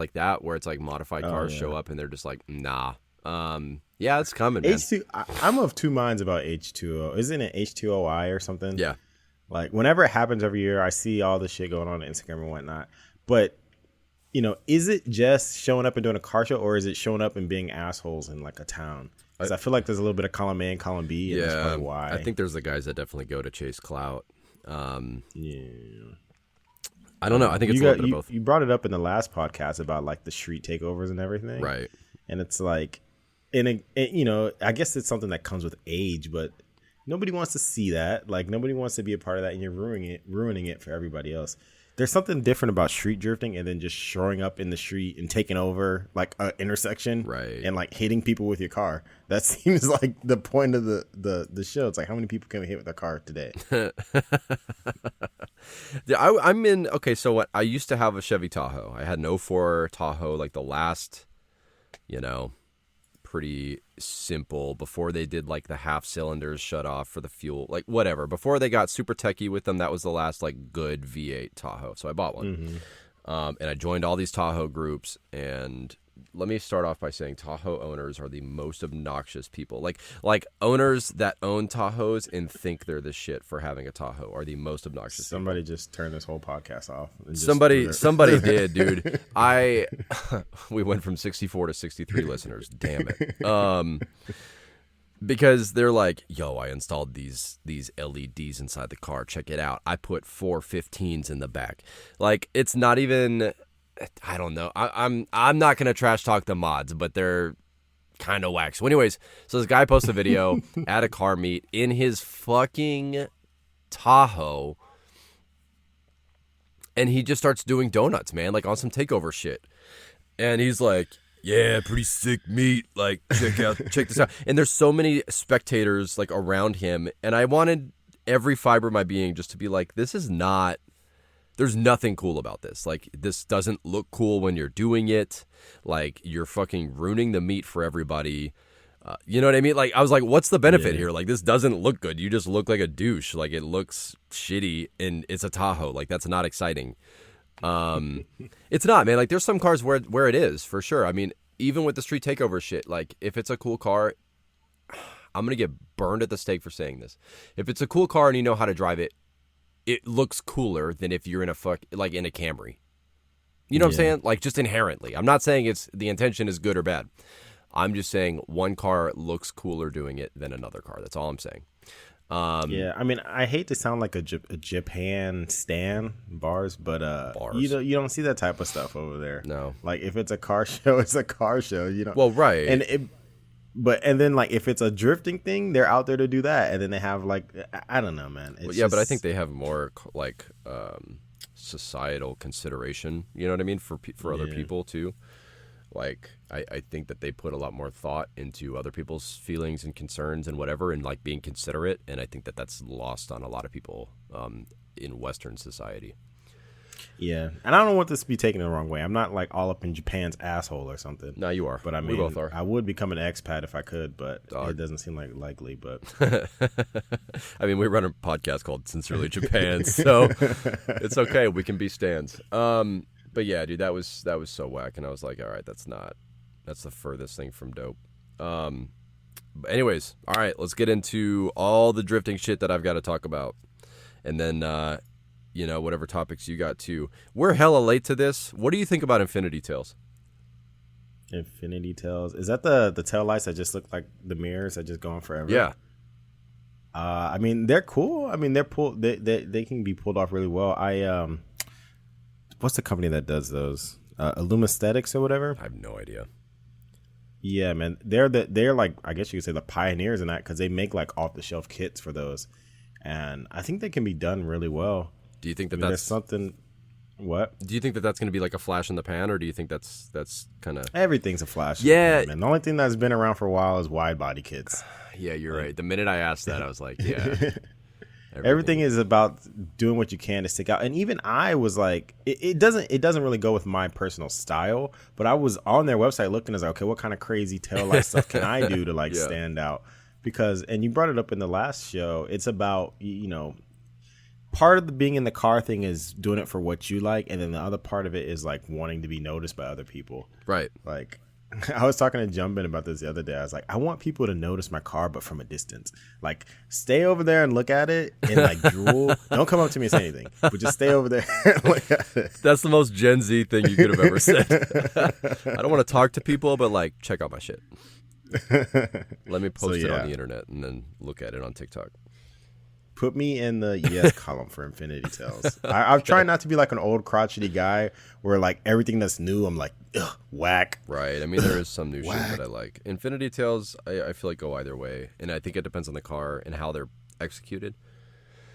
like that, where it's like modified cars show up and they're just like, nah. Yeah, it's coming, man. I'm of two minds about H2O. Isn't it H2OI or something? Yeah. Like, whenever it happens every year, I see all the shit going on Instagram and whatnot. But, you know, is it just showing up and doing a car show, or is it showing up and being assholes in, like, a town? Because I feel like there's a little bit of column A and column B, and that's probably why. I think there's the guys that definitely go to chase clout. Yeah. I don't know. I think it's a little bit of both. You brought it up in the last podcast about, like, the street takeovers and everything. Right. And it's like, you know, I guess it's something that comes with age, but nobody wants to see that. Like, nobody wants to be a part of that, and you're ruining it for everybody else. There's something different about street drifting and then just showing up in the street and taking over like an intersection, right, and like hitting people with your car. That seems like the point of the show. It's like, how many people can we hit with a car today? I'm in. Okay, so what? I used to have a Chevy Tahoe. I had an '04 Tahoe, like the last, you know, pretty simple, before they did like the half cylinders shut off for the fuel, like whatever, before they got super techie with them. That was the last like good V8 Tahoe, so I bought one. And I joined all these Tahoe groups, and let me start off by saying Tahoe owners are the most obnoxious people. Like owners that own Tahoes and think they're the shit for having a Tahoe are the most obnoxious Somebody people. Just turned this whole podcast off. Somebody did, dude. We went from 64 to 63 listeners. Damn it. Because they're like, yo, I installed these LEDs inside the car. Check it out. I put 4 15s in the back. Like, it's not even, I don't know. I'm not gonna trash talk the mods, but they're kind of whack. So anyways, so this guy posts a video at a car meet in his fucking Tahoe, and he just starts doing donuts, man, like on some takeover shit. And he's like, yeah, pretty sick meat. Like, check this out. And there's so many spectators like around him, and I wanted every fiber of my being just to be like, this is not. There's nothing cool about this. Like, this doesn't look cool when you're doing it. Like, you're fucking ruining the meat for everybody. You know what I mean? Like, I was like, what's the benefit here? Like, this doesn't look good. You just look like a douche. Like, it looks shitty, and it's a Tahoe. Like, that's not exciting. It's not, man. Like, there's some cars where it is, for sure. I mean, even with the street takeover shit, like, if it's a cool car, I'm gonna get burned at the stake for saying this. If it's a cool car and you know how to drive it, it looks cooler than if you're in a Camry. You know what I'm saying? Like, just inherently. I'm not saying the intention is good or bad. I'm just saying one car looks cooler doing it than another car. That's all I'm saying. I mean, I hate to sound like a Japan stan bars, but you don't see that type of stuff over there. No, like if it's a car show, it's a car show. You know. Well, right. And then like if it's a drifting thing, they're out there to do that, and then they have like I don't know, man. But I think they have more like societal consideration. You know what I mean, for other people too. Like, I think that they put a lot more thought into other people's feelings and concerns and whatever, and like being considerate. And I think that that's lost on a lot of people in Western society. Yeah, and I don't want this to be taken the wrong way. I'm not like all up in Japan's asshole or something. No, you are. But I mean, we both are. I would become an expat if I could, but it doesn't seem like likely. But I mean, we run a podcast called Sincerely Japan, so it's okay. We can be stans. But yeah, dude, that was so whack, and I was like, all right, that's the furthest thing from dope. But anyways, all right, let's get into all the drifting shit that I've got to talk about, and then whatever topics you got too. We're hella late to this. What do you think about Infinity Tails? Infinity Tails, is that the tail lights that just look like the mirrors that just go on forever? Yeah. I mean, they're cool. I mean, they can be pulled off really well. What's the company that does those? Illumisthetics or whatever? I have no idea. Yeah, man. They're like, I guess you could say the pioneers in that, because they make like off the shelf kits for those. And I think they can be done really well. Do you think that there's something? What? Do you think that that's going to be like a flash in the pan, or do you think that's kind of everything's a flash? Yeah, in the pan, man. The only thing that's been around for a while is wide body kits. Yeah, you're right. The minute I asked that, I was like, yeah. Everything is about doing what you can to stick out. And even I was like, it doesn't really go with my personal style, but I was on their website looking as like, okay, what kind of crazy tail light stuff can I do to like stand out? Because, and you brought it up in the last show, it's about, part of the being in the car thing is doing it for what you like, and then the other part of it is like wanting to be noticed by other people. Right. Like, I was talking to Jumpin about this the other day. I was like, I want people to notice my car, but from a distance. Like, stay over there and look at it and like drool. Don't come up to me and say anything, but just stay over there and look at it. That's the most Gen Z thing you could have ever said. I don't want to talk to people, but like, check out my shit. Let me post it on the internet and then look at it on TikTok. Put me in the yes column for Infinity Tales. I've tried not to be like an old crotchety guy where like everything that's new, I'm like, ugh, whack. Right. I mean, there is some new shit that I like. Infinity Tales, I feel like go either way. And I think it depends on the car and how they're executed.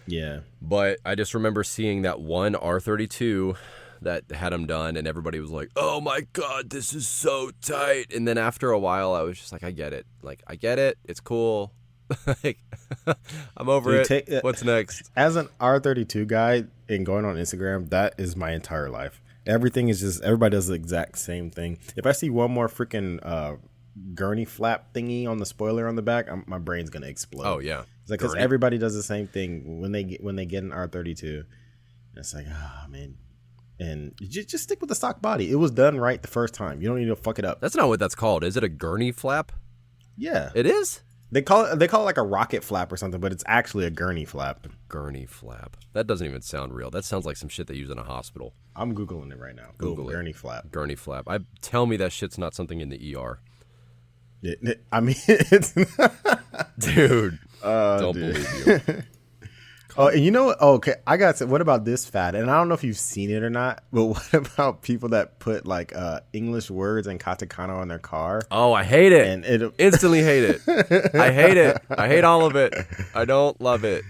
Yeah. But I just remember seeing that one R32 that had them done, and everybody was like, oh my God, this is so tight. And then after a while, I was just like, I get it. Like, I get it. It's cool. Like, I'm over it. What's next? As an R32 guy and going on Instagram, that is my entire life. Everything is just, everybody does the exact same thing. If I see one more freaking gurney flap thingy on the spoiler on the back, my brain's gonna explode. Oh yeah, it's like because everybody does the same thing when they get an R32. It's like, oh man. And just stick with the stock body. It was done right the first time. You don't need to fuck it up. That's not what that's called. Is it a gurney flap? Yeah, it is. They call it like a rocket flap or something, but it's actually a gurney flap. Gurney flap. That doesn't even sound real. That sounds like some shit they use in a hospital. I'm Googling it right now. Google gurney flap. Gurney flap. Tell me that shit's not something in the ER. I mean, it's not. Dude. Don't believe you. Oh, and you know what? Oh, okay, I got to. What about this fad? And I don't know if you've seen it or not, but what about people that put like English words and katakana on their car? Oh, I hate it. And it instantly hate it. I hate it. I hate all of it. I don't love it.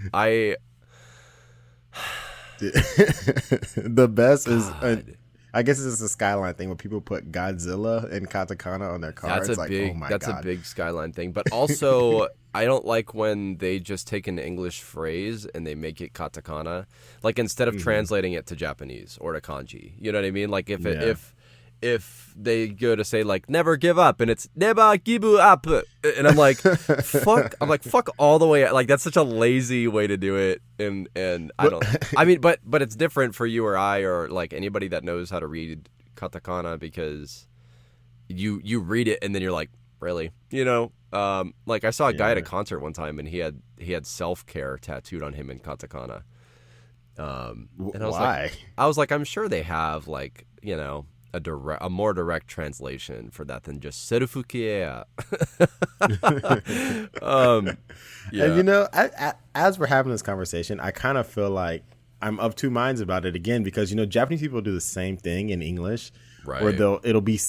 The best is. I guess it's a Skyline thing where people put Godzilla and katakana on their car. That's it's a like, big. Oh my that's God. a big Skyline thing. But also, I don't like when they just take an English phrase and they make it katakana. Like instead of translating it to Japanese or to kanji. You know what I mean? Like if they go to say like never give up and it's never give up, and I'm like fuck all the way. Like that's such a lazy way to do it. And I don't. I mean, but it's different for you or I or like anybody that knows how to read katakana because you read it and then you're like, really, you know. Like I saw a guy at a concert one time and he had self-care tattooed on him in katakana. And I was like, I'm sure they have like, you know, a more direct translation for that than just self-care. Yeah. And you know, as we're having this conversation, I kind of feel like I'm of two minds about it again because you know Japanese people do the same thing in English. Right. Where it'll be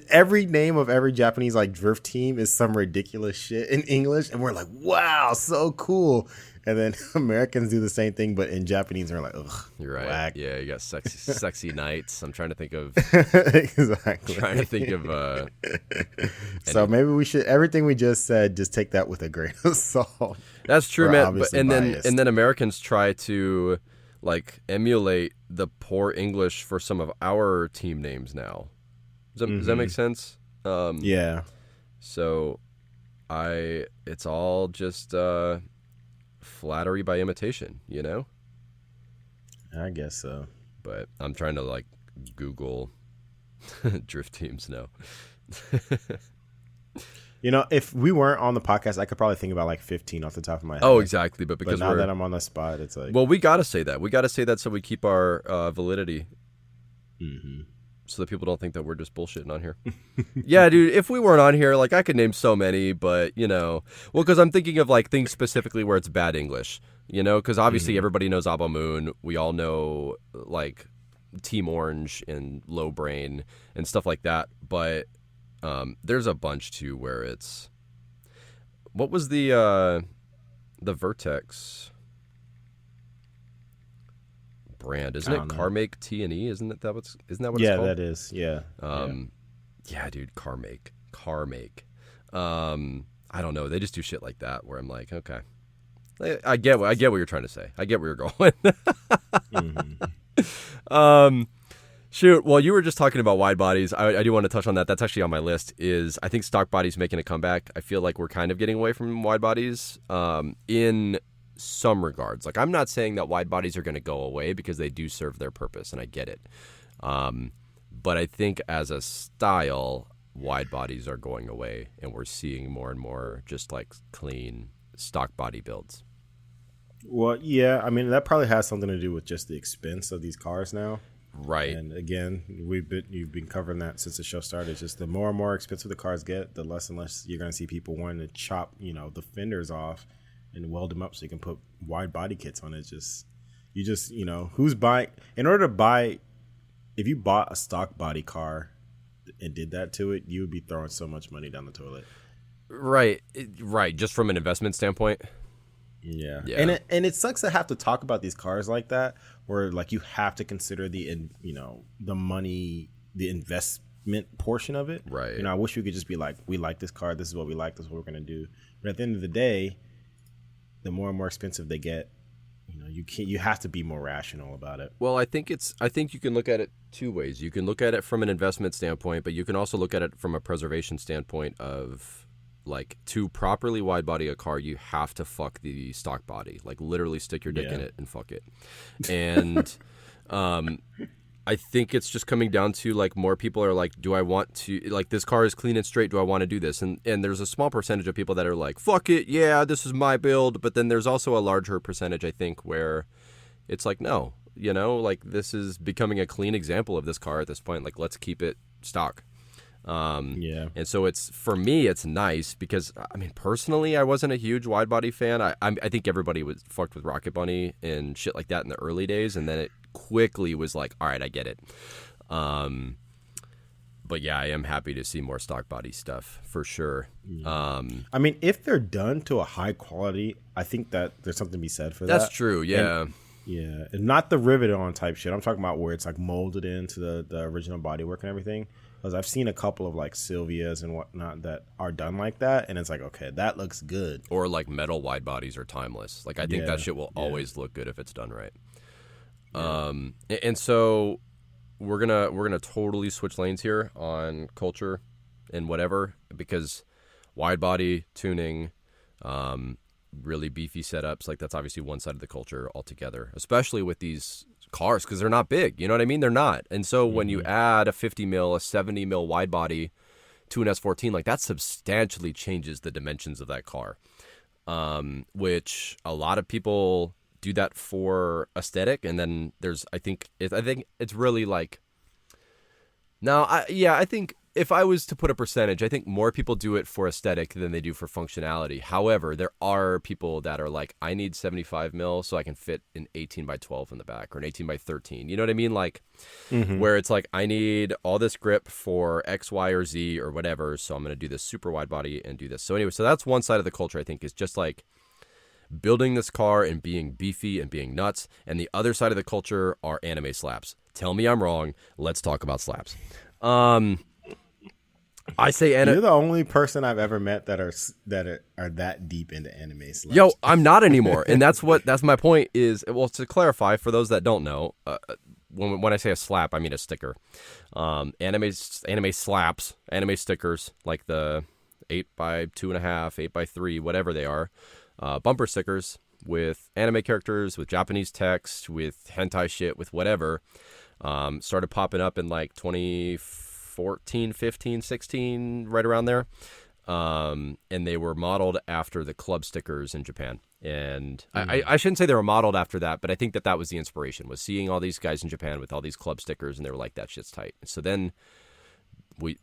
every name of every Japanese like drift team is some ridiculous shit in English, and we're like, wow, so cool. And then Americans do the same thing, but in Japanese, and we're like, ugh, you're right. whack. Yeah, you got sexy nights. I'm trying to think of exactly. Trying to think of. So maybe we should everything we just said, just take that with a grain of salt. That's true, man. But, and biased. then Americans try to like emulate the poor English for some of our team names now. Does that make sense? Yeah. So it's all just flattery by imitation, you know? I guess so. But I'm trying to like Google drift teams now. You know, if we weren't on the podcast, I could probably think about like 15 off the top of my head. Oh, exactly. But because now that I'm on the spot, it's like... Well, we got to say that. We got to say that so we keep our validity. Mm-hmm. So that people don't think that we're just bullshitting on here. Yeah, dude, if we weren't on here, like I could name so many, but you know, well, because I'm thinking of like things specifically where it's bad English, you know, because obviously everybody knows Abba Moon. We all know like Team Orange and Low Brain and stuff like that. But there's a bunch too where it's, what was the Vertex brand? Isn't it Carmake T&E? Isn't that what it's called? Yeah, that is. Yeah. Yeah, dude, Carmake. I don't know. They just do shit like that where I'm like, okay, I get what you're trying to say. I get where you're going. Shoot. Well, you were just talking about wide bodies. I do want to touch on that. That's actually on my list. Is I think stock bodies making a comeback. I feel like we're kind of getting away from wide bodies in some regards. Like, I'm not saying that wide bodies are going to go away, because they do serve their purpose, and I get it. But I think as a style, wide bodies are going away, and we're seeing more and more just like clean stock body builds. Well, yeah, I mean, that probably has something to do with just the expense of these cars now. Right. And again, you've been covering that since the show started. It's just the more and more expensive the cars get, the less and less you're going to see people wanting to chop, the fenders off and weld them up so you can put wide body kits on it. Who's buying? In order to buy, if you bought a stock body car and did that to it, you would be throwing so much money down the toilet. Right. Just from an investment standpoint. Yeah. And it sucks to have to talk about these cars like that, where like you have to consider the money, the investment portion of it. Right. I wish we could just be like, we like this car, this is what we like, this is what we're gonna do. But at the end of the day, the more and more expensive they get, you have to be more rational about it. Well, I think you can look at it two ways. You can look at it from an investment standpoint, but you can also look at it from a preservation standpoint of, like, to properly wide body a car, you have to fuck the stock body. Like, literally stick your dick in it and fuck it. And I think it's just coming down to, like, more people are like, do I want to, like, this car is clean and straight, do I want to do this? And there's a small percentage of people that are like, fuck it, yeah, this is my build. But then there's also a larger percentage, I think, where it's like, no, like, this is becoming a clean example of this car at this point. Like, let's keep it stock. And so for me, it's nice because, I mean, personally, I wasn't a huge wide body fan. I think everybody was fucked with Rocket Bunny and shit like that in the early days. And then it quickly was like, all right, I get it. But yeah, I am happy to see more stock body stuff for sure. I mean, if they're done to a high quality, I think that there's something to be said for that. That's true. Yeah. And not the riveted on type shit. I'm talking about where it's like molded into the original bodywork and everything. Because I've seen a couple of like Silvias and whatnot that are done like that, and it's like, okay, that looks good. Or like metal wide bodies are timeless. Like, I think that shit will always look good if it's done right. And so we're gonna totally switch lanes here on culture and whatever, because wide body tuning, really beefy setups, like, that's obviously one side of the culture altogether, especially with these cars, because they're not big, you know what I mean? They're not. And so when you add a 50 mil, a 70 mil wide body to an S14, like, that substantially changes the dimensions of that car, which a lot of people do that for aesthetic. And then I think it's really like, I think if I was to put a percentage, I think more people do it for aesthetic than they do for functionality. However, there are people that are like, I need 75 mil so I can fit an 18 by 12 in the back, or an 18 by 13. You know what I mean? Like, where it's like, I need all this grip for X, Y, or Z or whatever. So I'm going to do this super wide body and do this. So anyway, so that's one side of the culture, I think, is just like building this car and being beefy and being nuts. And the other side of the culture are anime slaps. Tell me I'm wrong. Let's talk about slaps. I say you're the only person I've ever met that are that deep into anime slaps. Yo, I'm not anymore, and that's my point. Is, well, to clarify for those that don't know, when I say a slap, I mean a sticker. Anime slaps, anime stickers, like the 8x2.5, 8x3, whatever they are, bumper stickers with anime characters, with Japanese text, with hentai shit, with whatever. Started popping up in like 2014, 15, 16, right around there. And they were modeled after the club stickers in Japan. And I shouldn't say they were modeled after that, but I think that was the inspiration, was seeing all these guys in Japan with all these club stickers, and they were like, that shit's tight. So then we,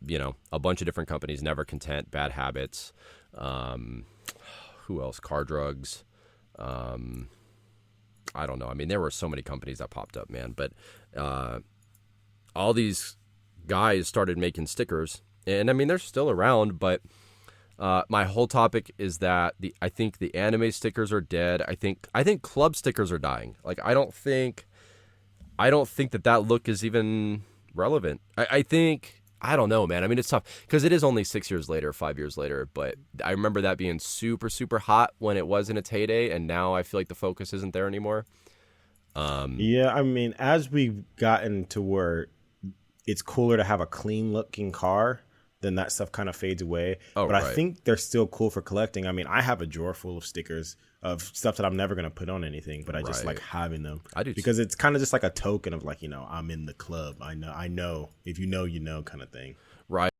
a bunch of different companies, Never Content, Bad Habits, who else? Car Drugs. I don't know. I mean, there were so many companies that popped up, man. But all these guys started making stickers, and I mean, they're still around. But my whole topic is that I think the anime stickers are dead. I think club stickers are dying. Like, I don't think that look is even relevant. I don't know, man. I mean, it's tough because it is only 6 years later, 5 years later. But I remember that being super, super hot when it was in its heyday. And now I feel like the focus isn't there anymore. Yeah, I mean, as we've gotten to where it's cooler to have a clean looking car, then that stuff kind of fades away. Oh, but I right. think they're still cool for collecting. I mean, I have a drawer full of stickers of stuff that I'm never going to put on anything, but I just Right. like having them. I do because it's kind of just like a token of like, I'm in the club. I know if you know kind of thing. Right.